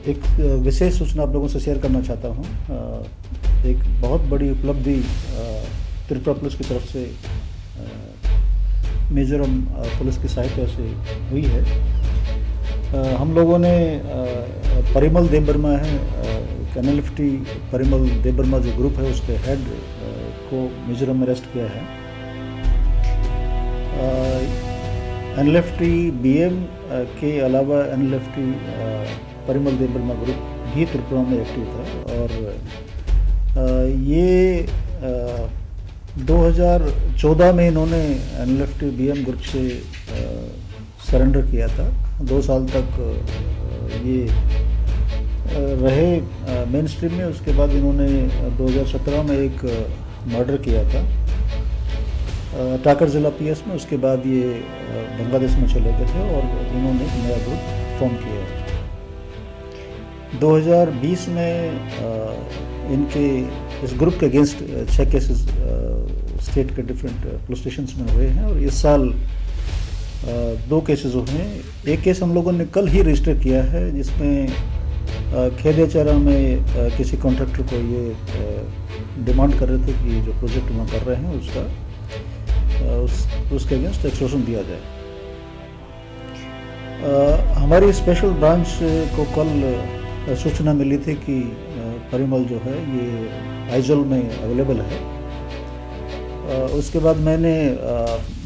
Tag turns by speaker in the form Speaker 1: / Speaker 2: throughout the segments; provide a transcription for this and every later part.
Speaker 1: एक विशेष सूचना आप लोगों से शेयर करना चाहता हूँ। एक बहुत बड़ी उपलब्धि त्रिपुरा पुलिस की तरफ से मिजोरम पुलिस की सहायता से हुई है। हम लोगों ने परिमल देबबर्मा है, एनएलएफटी परिमल देबबर्मा जो ग्रुप है उसके हेड को मिजोरम में अरेस्ट किया है। एनएलएफटी बीएम के अलावा एनएलएफटी परिमल देबबर्मा ग्रुप भी त्रिपुरा में एक्टिव था और ये 2014 में इन्होंने एनएलएफटी बीएम ग्रुप से सरेंडर किया था। 2 साल तक ये रहे मेन स्ट्रीम में। उसके बाद इन्होंने 2017 में एक मर्डर किया था टाकर ज़िला पीएस में। उसके बाद ये बांग्लादेश में चले गए थे और इन्होंने एक नया ग्रुप फॉर्म किया। 2020 में इनके इस ग्रुप के अगेंस्ट 6 केसेस स्टेट के डिफरेंट पुलिस स्टेशंस में हुए हैं और इस साल 2 केसेस हुए हैं। एक केस हम लोगों ने कल ही रजिस्टर किया है जिसमें खेदियाचारा में किसी कॉन्ट्रैक्टर को ये डिमांड कर रहे थे कि जो प्रोजेक्ट वहाँ कर रहे हैं उसके अगेंस्ट एक्सटॉर्शन दिया जाए। हमारी स्पेशल ब्रांच को कल सूचना मिली थी कि परिमल जो है ये आइजोल में अवेलेबल है। उसके बाद मैंने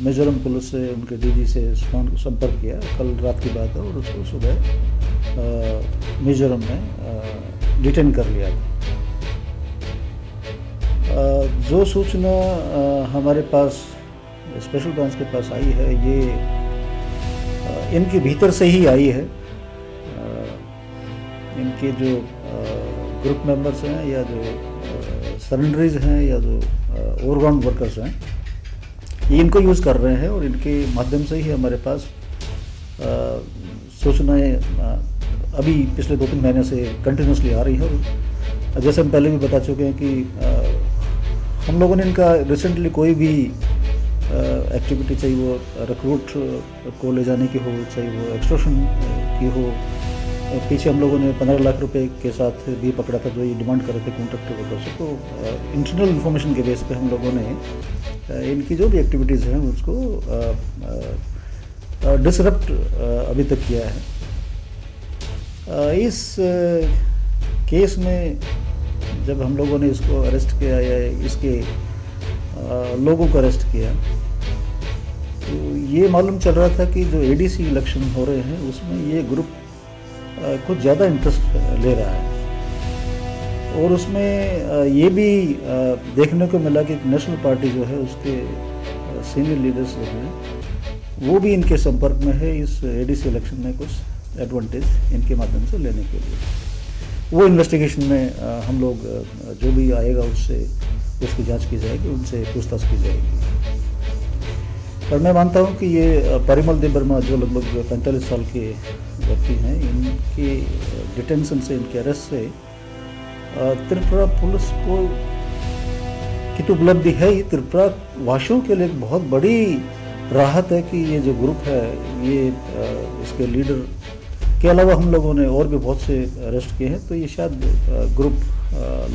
Speaker 1: मिजोरम पुलिस से उनके डीजी से संपर्क किया, कल रात की बात है, और उसको सुबह मिजोरम में डिटेन कर लिया था। जो सूचना हमारे पास स्पेशल ब्रांच के पास आई है ये इनके भीतर से ही आई है। इनके जो ग्रुप मेंबर्स हैं या जो सरेंडरीज हैं या जो ओवरग्राउंड वर्कर्स हैं ये इनको यूज़ कर रहे हैं और इनके माध्यम से ही हमारे पास सूचनाएं अभी पिछले 2-3 महीने से कंटिन्यूसली आ रही है। और जैसे हम पहले भी बता चुके हैं कि हम लोगों ने इनका रिसेंटली कोई भी एक्टिविटी, चाहे वो रिक्रूट को ले जाने की हो, चाहे वो एक्सटॉर्शन की हो, पीछे हम लोगों ने 15 लाख रुपए के साथ भी पकड़ा था जो ये डिमांड कर रहे थे कॉन्ट्रैक्टर वर्कर से। तो इंटरनल इन्फॉर्मेशन के बेस पे हम लोगों ने इनकी जो भी एक्टिविटीज़ हैं उसको डिसरप्ट अभी तक किया है। इस केस में जब हम लोगों ने इसको अरेस्ट किया या इसके लोगों को अरेस्ट किया तो ये मालूम चल रहा था कि जो एडीसी इलेक्शन हो रहे हैं उसमें ये ग्रुप कुछ ज़्यादा इंटरेस्ट ले रहा है। और उसमें ये भी देखने को मिला कि नेशनल पार्टी जो है उसके सीनियर लीडर्स जो हैं वो भी इनके संपर्क में है इस एडीसी इलेक्शन में कुछ एडवांटेज इनके माध्यम से लेने के लिए। वो इन्वेस्टिगेशन में हम लोग जो भी आएगा उसकी जांच की जाएगी, उनसे पूछताछ की जाएगी। पर मैं मानता हूं कि ये परिमल देबबर्मा जो लगभग 45 साल के व्यक्ति हैं, इनकी डिटेंशन से, इनके अरेस्ट से त्रिपुरा पुलिस को की तो उपलब्धि है ही, त्रिपुरा वासियों के लिए एक बहुत बड़ी राहत है कि ये जो ग्रुप है ये इसके लीडर के अलावा हम लोगों ने और भी बहुत से अरेस्ट किए हैं। तो ये शायद ग्रुप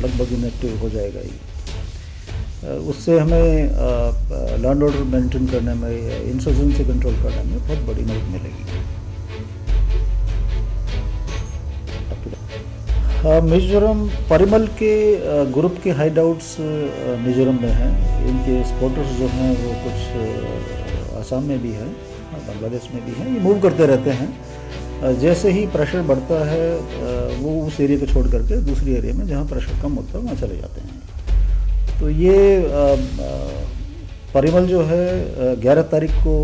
Speaker 1: लगभग इनएक्टिव हो जाएगा ही। उससे हमें लैंड ऑर्डर मेंटेन करने में, इंसर्जेंसी कंट्रोल करने में बहुत बड़ी मदद मिलेगी। मिजोरम परिमल के ग्रुप के हाइडआउट्स मिजोरम में हैं। इनके सपोर्टर्स जो हैं वो कुछ आसाम में भी हैं, बांग्लादेश में भी हैं। ये मूव करते रहते हैं। जैसे ही प्रेशर बढ़ता है वो उस एरिया को छोड़ करके दूसरी एरिया में जहाँ प्रेशर कम होता है वहाँ चले जाते हैं। तो ये परिमल जो है 11 तारीख को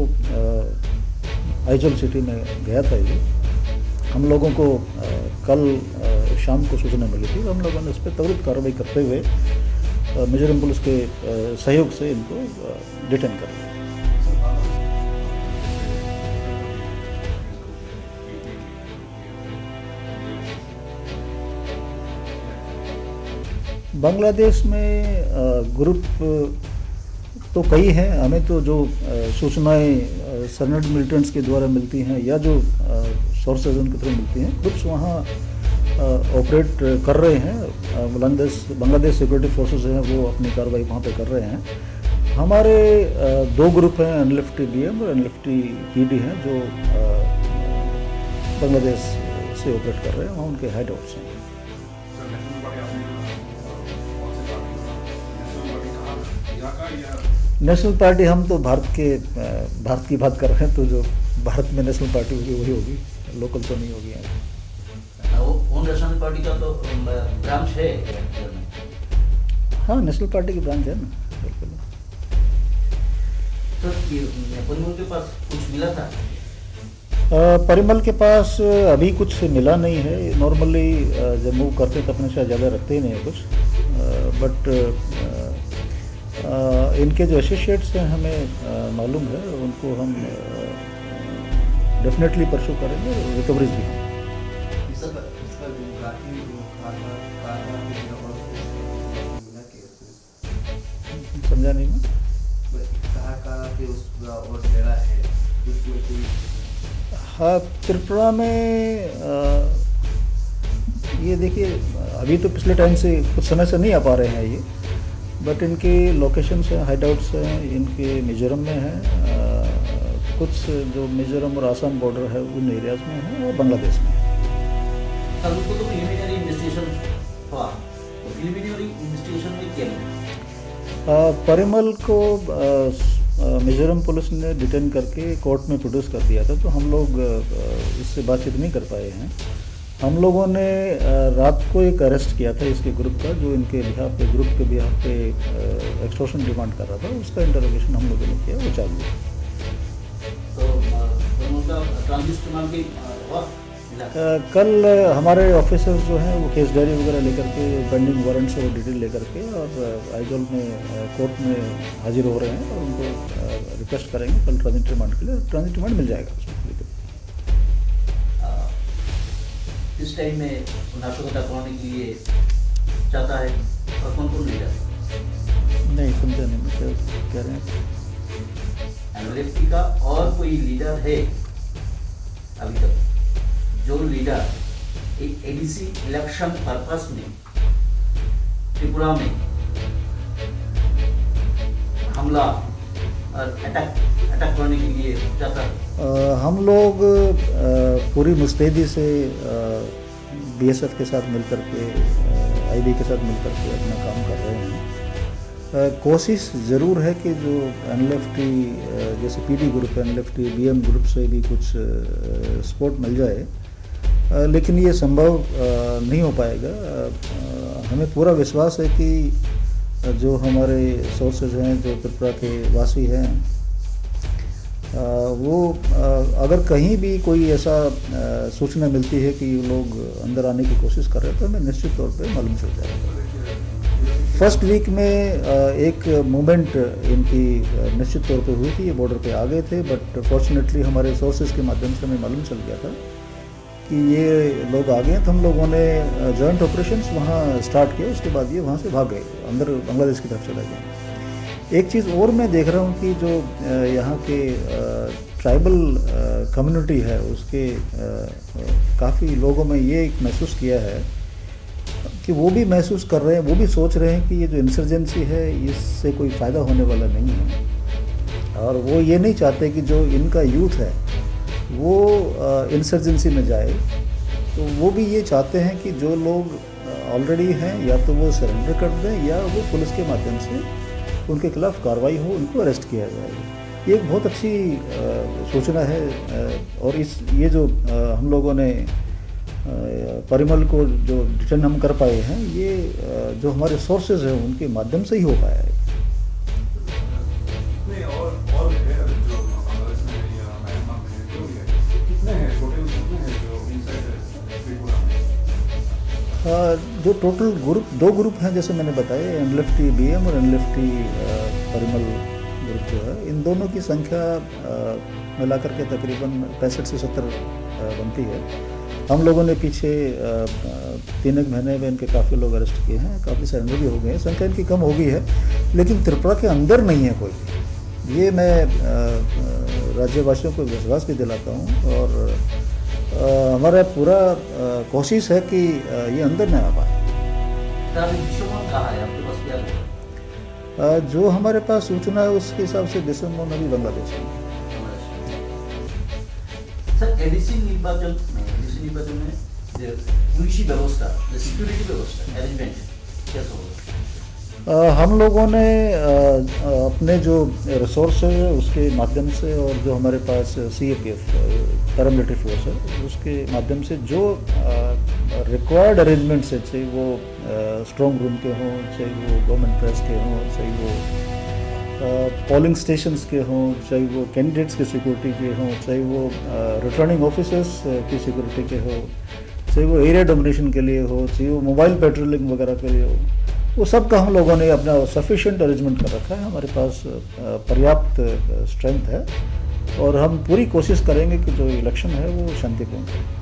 Speaker 1: आइजोल सिटी में गया था। ये हम लोगों को कल शाम को सूचना मिली थी। हम लोगों ने इस पर त्वरित कार्रवाई करते हुए मिजोरम पुलिस के सहयोग से इनको डिटेन कर लिया। बांग्लादेश में ग्रुप तो कई हैं। हमें तो जो सूचनाएं सरेंडर्ड मिलिटेंट्स के द्वारा मिलती हैं या जो सोर्सेज उनके थ्रू मिलती हैं, ग्रुप्स वहाँ ऑपरेट कर रहे हैं। बांग्लादेश सिक्योरिटी फोर्सेस हैं, वो अपनी कार्रवाई वहाँ पे कर रहे हैं। हमारे दो ग्रुप हैं, एनएलएफटी बीएम और एनएलएफटी पीडी हैं, जो बांग्लादेश से ऑपरेट कर रहे हैं, वहाँ उनके हेड हाउस हैं। नेशनल पार्टी, हम तो भारत की बात कर रहे हैं, तो जो भारत में नेशनल पार्टी होगी वही होगी, लोकल तो नहीं होगी।
Speaker 2: वो नेशनल पार्टी का तो ब्रांच है में?
Speaker 1: हाँ, नेशनल पार्टी की ब्रांच है ना, बिल्कुल।
Speaker 2: तो परिमल के पास कुछ मिला था?
Speaker 1: परिमल के पास अभी कुछ मिला नहीं है। नॉर्मली जब मूव करते तो अपने से ज़्यादा रखते ही नहीं है कुछ, बट इनके जो एसोसिएट्स हैं हमें मालूम है, उनको हम डेफिनेटली परस्यू करेंगे, रिकवरीज भी हैं। समझा नहीं मैं। हाँ, त्रिपुरा में ये देखिए, अभी तो पिछले टाइम से कुछ समय से नहीं आ पा रहे हैं ये, बट इनके लोकेशंस हैं, हाइड आउट्स हैं, इनके मिजोरम में हैं, कुछ जो मिजोरम और आसाम बॉर्डर है उन एरियाज में है, और बांग्लादेश में है।
Speaker 2: अब उसको तो प्रिलिमिनरी इन्वेस्टिगेशन हुआ, तो प्रिलिमिनरी इन्वेस्टिगेशन में क्या है?
Speaker 1: परिमल को मिजोरम पुलिस ने डिटेन करके कोर्ट में प्रोड्यूस कर दिया था, तो हम लोग इससे बातचीत नहीं कर पाए हैं। हम लोगों ने रात को एक अरेस्ट किया था इसके ग्रुप का, जो इनके ग्रुप के बिहार पे एक्सटॉर्शन डिमांड कर रहा था, उसका इंटरोगेशन हम लोगों ने किया, वो चालू है।
Speaker 2: तो ट्रांजिट रिमांड की
Speaker 1: कल हमारे ऑफिसर्स जो हैं वो केस डायरी वगैरह लेकर के, पेंडिंग वारंट्स और डिटेल लेकर के, और आइजोल में कोर्ट में हाजिर हो रहे हैं, और उनको रिक्वेस्ट करेंगे कल ट्रांजिट रिमांड के लिए। ट्रांजिट रिमांड मिल जाएगा उसमें।
Speaker 2: इस टाइम में नाशकता करने के लिए चाहता है, और कौन कौन लीडर?
Speaker 1: नहीं समझा नहीं मैं, क्या कह रहे हैं?
Speaker 2: एनएलएफटी का और कोई लीडर है अभी तक, जो लीडर एक एडीसी इलेक्शन पर्पस में त्रिपुरा में हमला और अटैक करने के लिए चाहता है?
Speaker 1: हम लोग पूरी मुस्तैदी से बीएसएफ के साथ मिलकर के, आईबी के साथ मिलकर के अपना काम कर रहे हैं। कोशिश ज़रूर है कि जो एनएलएफटी जैसे पीडी ग्रुप, एनएलएफटी बीएम ग्रुप से भी कुछ सपोर्ट मिल जाए, लेकिन ये संभव नहीं हो पाएगा। हमें पूरा विश्वास है कि जो हमारे सोर्सेज हैं, जो त्रिपुरा के वासी हैं, वो अगर कहीं भी कोई ऐसा सूचना मिलती है कि लोग अंदर आने की कोशिश कर रहे हैं, तो हमें निश्चित तौर पे मालूम चल जाएगा। फर्स्ट वीक में एक मूवमेंट इनकी निश्चित तौर पे हुई थी, ये बॉर्डर पे आ गए थे, बट फॉर्चुनेटली हमारे सोर्सेज के माध्यम से हमें मालूम चल गया था कि ये लोग आ गए, तो हम लोगों ने जॉइंट ऑपरेशंस वहाँ स्टार्ट किए। उसके बाद ये वहाँ से भाग गए, अंदर बांग्लादेश की तरफ चले गए। एक चीज़ और मैं देख रहा हूँ कि जो यहाँ के ट्राइबल कम्युनिटी है, उसके काफ़ी लोगों में ये एक महसूस किया है कि वो भी महसूस कर रहे हैं, वो भी सोच रहे हैं कि ये जो इंसर्जेंसी है इससे कोई फ़ायदा होने वाला नहीं है, और वो ये नहीं चाहते कि जो इनका यूथ है वो इंसर्जेंसी में जाए। तो वो भी ये चाहते हैं कि जो लोग ऑलरेडी हैं या तो वो सरेंडर कर दें, या वो पुलिस के माध्यम से उनके खिलाफ कार्रवाई हो, उनको अरेस्ट किया जाए। ये एक बहुत अच्छी सूचना है, और ये जो हम लोगों ने परिमल को जो डिटेन हम कर पाए हैं, ये जो हमारे सोर्सेज हैं उनके माध्यम से ही हो पाया है। जो टोटल दो ग्रुप हैं, जैसे मैंने बताया, एनएलएफटी बीएम और एनएलएफटी परिमल ग्रुप जो है, इन दोनों की संख्या मिलाकर के तकरीबन 65 से 70 बनती है। हम लोगों ने पीछे 3 महीने में इनके काफ़ी लोग अरेस्ट किए हैं, काफ़ी सरेंडर भी हो गए हैं, संख्या इनकी कम हो गई है, लेकिन त्रिपुरा के अंदर नहीं है कोई। ये मैं राज्यवासियों को विश्वास भी दिलाता हूँ, और हमारा पूरा कोशिश है कि ये अंदर न आ पाए।
Speaker 2: सर अभी दिशोमन कहाँ है, आपके पास क्या है?
Speaker 1: जो हमारे पास सूचना है उसके हिसाब से दिसंबर अभी बांग्लादेश में।
Speaker 2: सर एडीसी निर्वाचन में जो पुलिसी व्यवस्था, सिक्योरिटी व्यवस्था अरेंजमेंट कैसा होगा?
Speaker 1: हम लोगों ने अपने जो रिसोर्स है उसके माध्यम से और जो हमारे पास CAPF पैरामिलिट्री फोर्स है उसके माध्यम से जो रिक्वायर्ड अरेंजमेंट्स है, चाहे वो स्ट्रॉन्ग रूम के हों, चाहे वो गवर्नमेंट प्रेस के हों, चाहे वो पोलिंग स्टेशंस के हों, चाहे वो कैंडिडेट्स की सिक्योरिटी के हों, चाहे वो रिटर्निंग ऑफिसर्स की सिक्योरिटी के हो, चाहे वो एरिया डोमिनेशन के लिए हो, चाहे वो मोबाइल पेट्रोलिंग वगैरह के लिए हो, वो सब का हम लोगों ने अपना सफिशिएंट अरेंजमेंट कर रखा है। हमारे पास पर्याप्त स्ट्रेंथ है और हम पूरी कोशिश करेंगे कि जो इलेक्शन है वो शांतिपूर्ण हो।